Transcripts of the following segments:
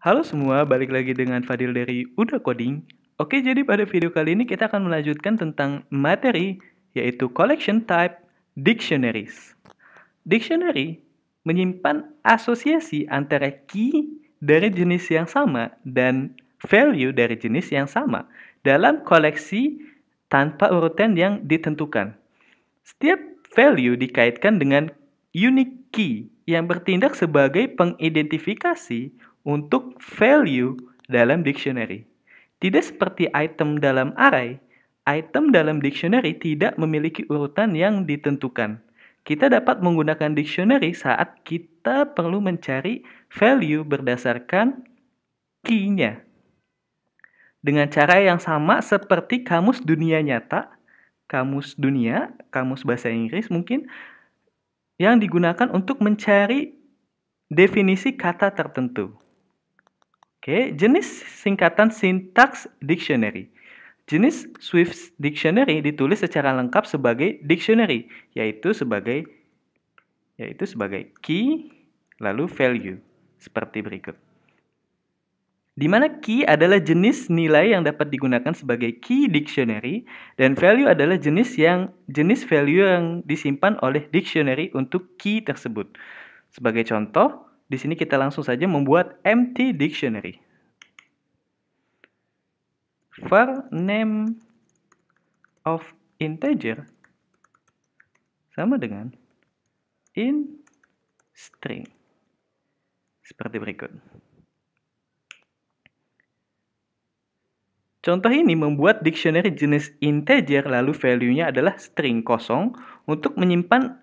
Halo semua, balik lagi dengan Fadil dari Udah Coding. Oke, jadi pada video kali ini kita akan melanjutkan tentang materi, yaitu collection type dictionaries. Dictionary menyimpan asosiasi antara key dari jenis yang sama dan value dari jenis yang sama dalam koleksi tanpa urutan yang ditentukan. Setiap value dikaitkan dengan unique key yang bertindak sebagai pengidentifikasi untuk value dalam dictionary. Tidak seperti item dalam array, item dalam dictionary tidak memiliki urutan yang ditentukan. Kita dapat menggunakan dictionary saat kita perlu mencari value berdasarkan key-nya. Dengan cara yang sama seperti kamus dunia nyata, kamus dunia, kamus bahasa Inggris mungkin, yang digunakan untuk mencari definisi kata tertentu. Oke, jenis singkatan sintaks dictionary. Jenis Swift Dictionary ditulis secara lengkap sebagai dictionary, yaitu sebagai key lalu value seperti berikut. Di mana key adalah jenis nilai yang dapat digunakan sebagai key dictionary dan value adalah jenis value yang disimpan oleh dictionary untuk key tersebut. Sebagai contoh, di sini kita langsung saja membuat empty dictionary. Var name of integer sama dengan in string. Seperti berikut. Contoh ini membuat dictionary jenis integer lalu value-nya adalah string kosong untuk menyimpan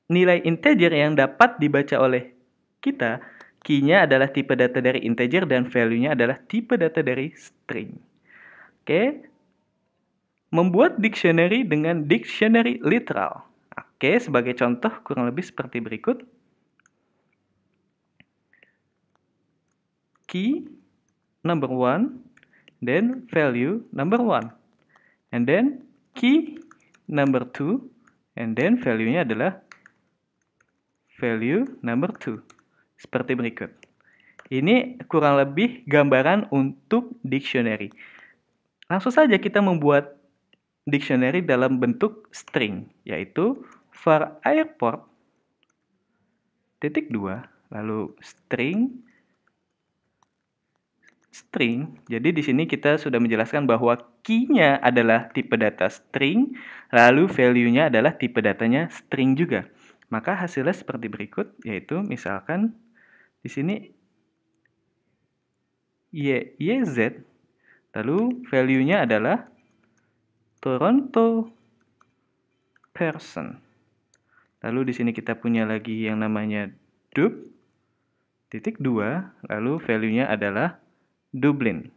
nilai integer yang dapat dibaca oleh kita. Key-nya adalah tipe data dari integer dan value-nya adalah tipe data dari string. Oke. Membuat dictionary dengan dictionary literal. Oke, sebagai contoh kurang lebih seperti berikut. Key number 1, then value number 1. And then key number 2, and then value-nya adalah value number 2. Seperti berikut. Ini kurang lebih gambaran untuk dictionary. Langsung saja kita membuat dictionary dalam bentuk string, yaitu var airport titik 2, lalu string. Jadi di sini kita sudah menjelaskan bahwa key-nya adalah tipe data string, lalu value-nya adalah tipe datanya string juga. Maka hasilnya seperti berikut, yaitu misalkan di sini YZ, lalu value-nya adalah Toronto person. Lalu di sini kita punya lagi yang namanya dub titik 2, lalu value-nya adalah Dublin.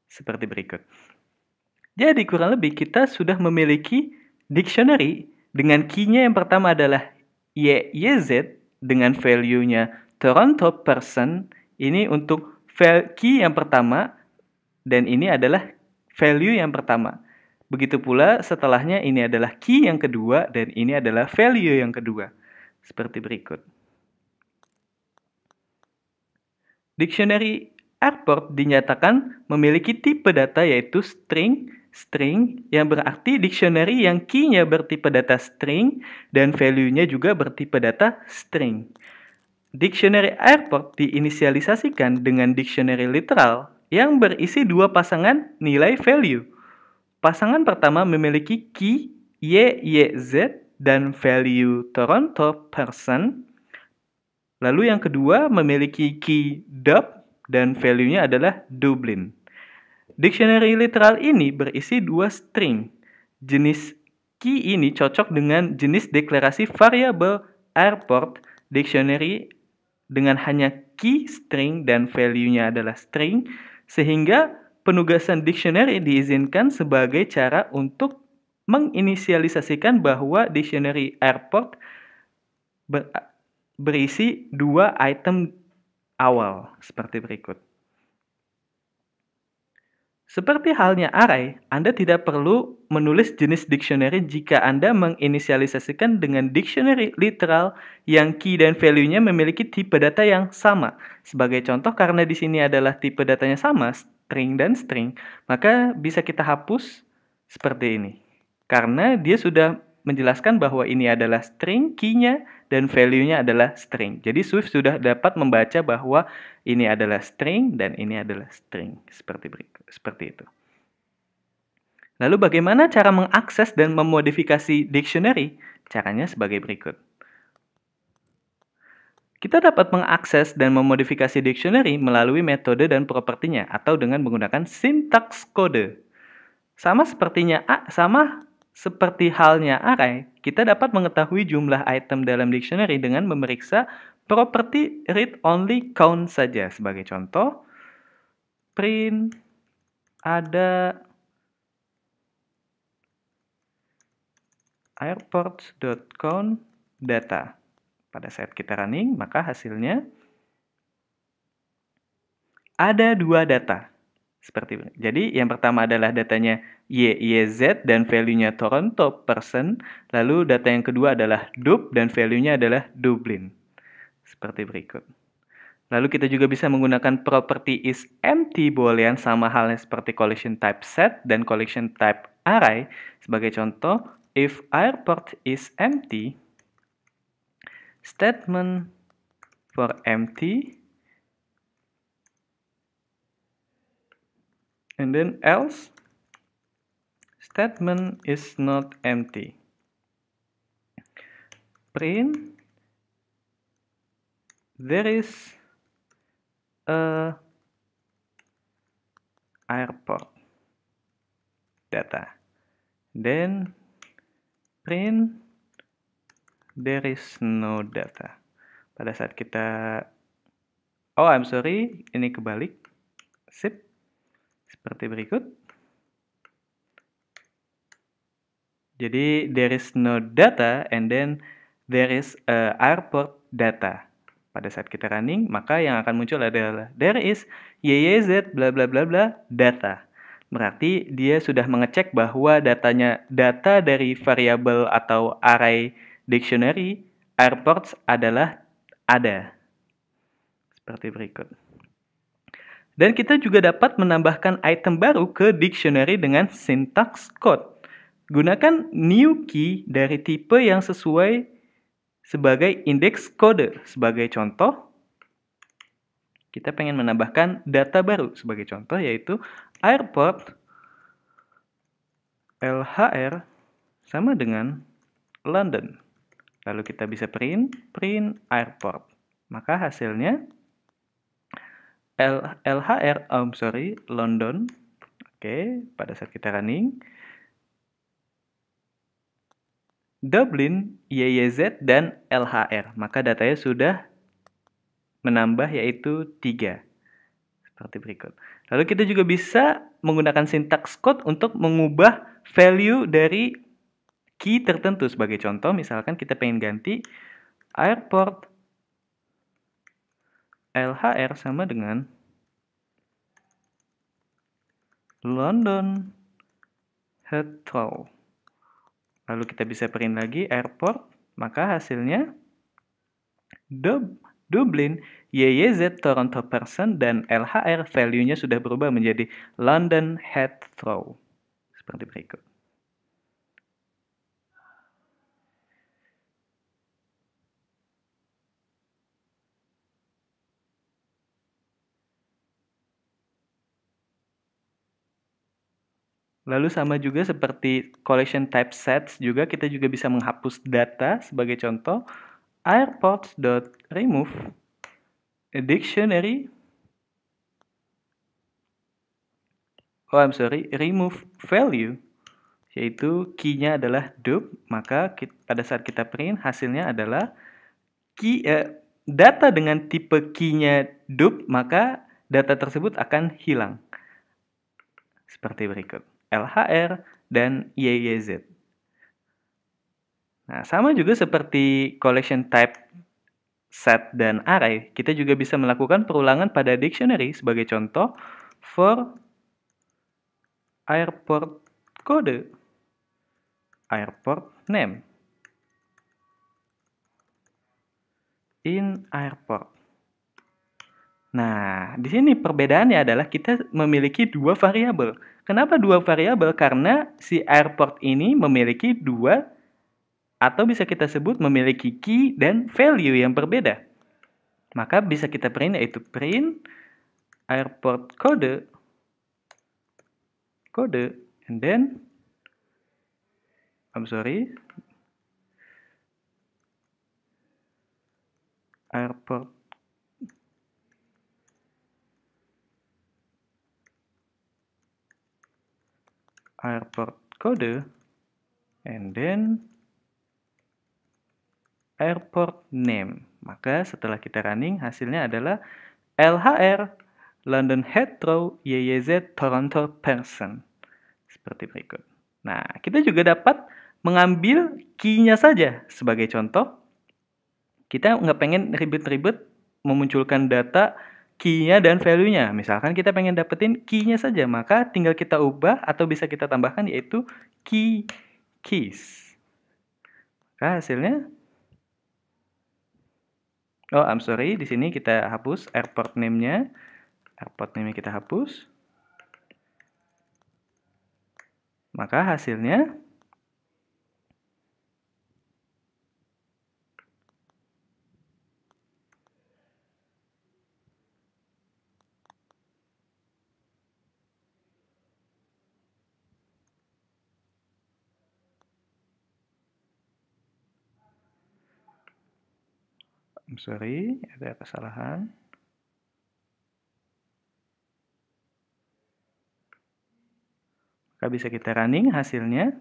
Seperti berikut. Jadi kurang lebih kita sudah memiliki dictionary dengan key-nya yang pertama adalah YZ dengan value-nya Toronto person. Ini untuk key yang pertama dan ini adalah value yang pertama. Begitu pula setelahnya ini adalah key yang kedua dan ini adalah value yang kedua. Seperti berikut. Dictionary airport dinyatakan memiliki tipe data yaitu string yang berarti dictionary yang key-nya bertipe data string dan value-nya juga bertipe data string. Dictionary airport diinisialisasikan dengan dictionary literal yang berisi dua pasangan nilai value. Pasangan pertama memiliki key YZ dan value Toronto person. Lalu yang kedua memiliki key dub dan value-nya adalah Dublin. Dictionary literal ini berisi dua string. Jenis key ini cocok dengan jenis deklarasi variabel airport dictionary dengan hanya key string dan value-nya adalah string, sehingga penugasan dictionary diizinkan sebagai cara untuk menginisialisasikan bahwa dictionary airport berisi dua item awal seperti berikut. Seperti halnya array, Anda tidak perlu menulis jenis dictionary jika Anda menginisialisasikan dengan dictionary literal yang key dan value-nya memiliki tipe data yang sama. Sebagai contoh, karena di sini adalah tipe datanya sama, string dan string, maka bisa kita hapus seperti ini. Karena dia sudah menjelaskan bahwa ini adalah string, key-nya, dan value-nya adalah string. Jadi Swift sudah dapat membaca bahwa ini adalah string dan ini adalah string. Seperti itu. Lalu bagaimana cara mengakses dan memodifikasi dictionary? Caranya sebagai berikut. Kita dapat mengakses dan memodifikasi dictionary melalui metode dan propertinya atau dengan menggunakan sintaks kode. Sama seperti halnya array, kita dapat mengetahui jumlah item dalam dictionary dengan memeriksa properti read only count saja. Sebagai contoh, print ada airports.count data. Pada saat kita running, maka hasilnya ada 2 data. Seperti ini. Jadi yang pertama adalah datanya YYZ dan value-nya Toronto person. Lalu data yang kedua adalah Dub dan value-nya adalah Dublin. Seperti berikut. Lalu kita juga bisa menggunakan property is empty boolean sama halnya seperti collection type set dan collection type array. Sebagai contoh, if airport is empty, statement for empty, and then else, statement is not empty. Print, there is a airport data. Then print, there is no data. Pada saat kita, oh I'm sorry, ini kebalik. Sip. Seperti berikut. Jadi there is no data and then there is a airport data. Pada saat kita running, maka yang akan muncul adalah there is YYZ bla bla bla bla data. Berarti dia sudah mengecek bahwa data dari variabel atau array dictionary airports adalah ada. Seperti berikut. Dan kita juga dapat menambahkan item baru ke dictionary dengan syntax code. Gunakan new key dari tipe yang sesuai sebagai indeks kode. Sebagai contoh, kita pengen menambahkan data baru. Sebagai contoh yaitu airport LHR sama dengan London. Lalu kita bisa print airport. Maka hasilnya London. Oke, pada saat kita running. Dublin, YYZ, dan LHR. Maka datanya sudah menambah yaitu 3. Seperti berikut. Lalu kita juga bisa menggunakan syntax code untuk mengubah value dari key tertentu. Sebagai contoh, misalkan kita pengen ganti airport LHR sama dengan London Heathrow. Lalu kita bisa print lagi airport, maka hasilnya Dublin, YYZ Toronto person, dan LHR value-nya sudah berubah menjadi London Heathrow. Seperti berikut. Lalu sama juga seperti collection type sets juga kita juga bisa menghapus data. Sebagai contoh, airports.remove dictionary remove value, yaitu key-nya adalah dub, maka pada saat kita print hasilnya adalah data dengan tipe key-nya dub, maka data tersebut akan hilang. Seperti berikut. LHR, dan YYZ. Nah, sama juga seperti collection type set dan array, kita juga bisa melakukan perulangan pada dictionary. Sebagai contoh, for airport code, airport name, in airport. Nah, di sini perbedaannya adalah kita memiliki dua variabel. Kenapa dua variabel? Karena si airport ini memiliki dua, atau bisa kita sebut memiliki key dan value yang berbeda. Maka bisa kita print, yaitu print airport code, and then airport code, and then airport name. Maka setelah kita running, hasilnya adalah LHR, London Heathrow, YYZ, Toronto Pearson. Seperti berikut. Nah, kita juga dapat mengambil key-nya saja. Sebagai contoh, kita nggak pengen ribet-ribet memunculkan data key-nya dan value-nya. Misalkan kita pengen dapetin key-nya saja, maka tinggal kita ubah atau bisa kita tambahkan, yaitu keys. Maka hasilnya, di sini kita hapus airport name-nya. Airport name-nya kita hapus. Maka hasilnya ada kesalahan. Maka bisa kita running hasilnya.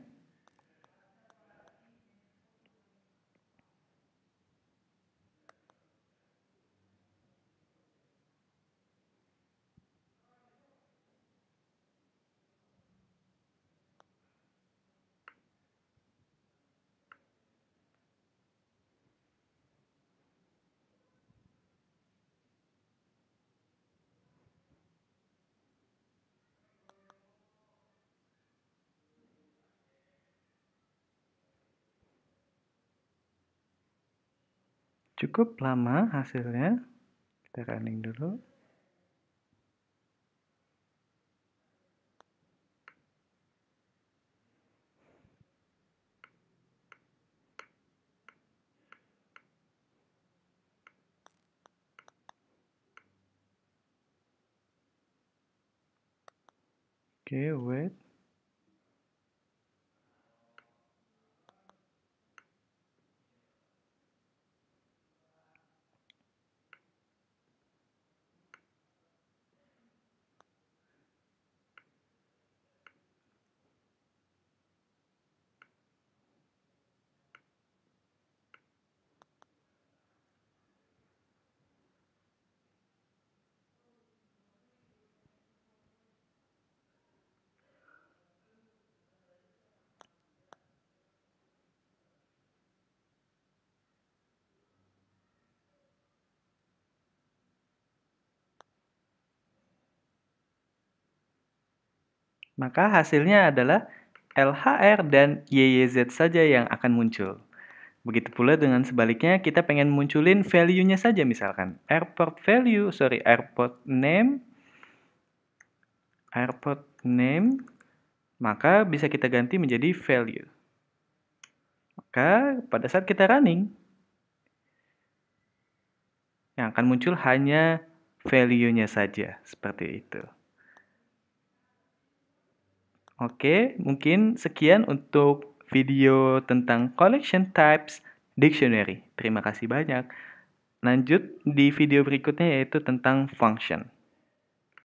Cukup lama hasilnya. Kita running dulu. Oke, wait. Maka hasilnya adalah LHR dan YYZ saja yang akan muncul. Begitu pula dengan sebaliknya, kita pengen munculin value-nya saja, misalkan airport name, maka bisa kita ganti menjadi value. Maka pada saat kita running, yang akan muncul hanya value-nya saja, seperti itu. Oke, mungkin sekian untuk video tentang collection types dictionary. Terima kasih banyak. Lanjut di video berikutnya, yaitu tentang function.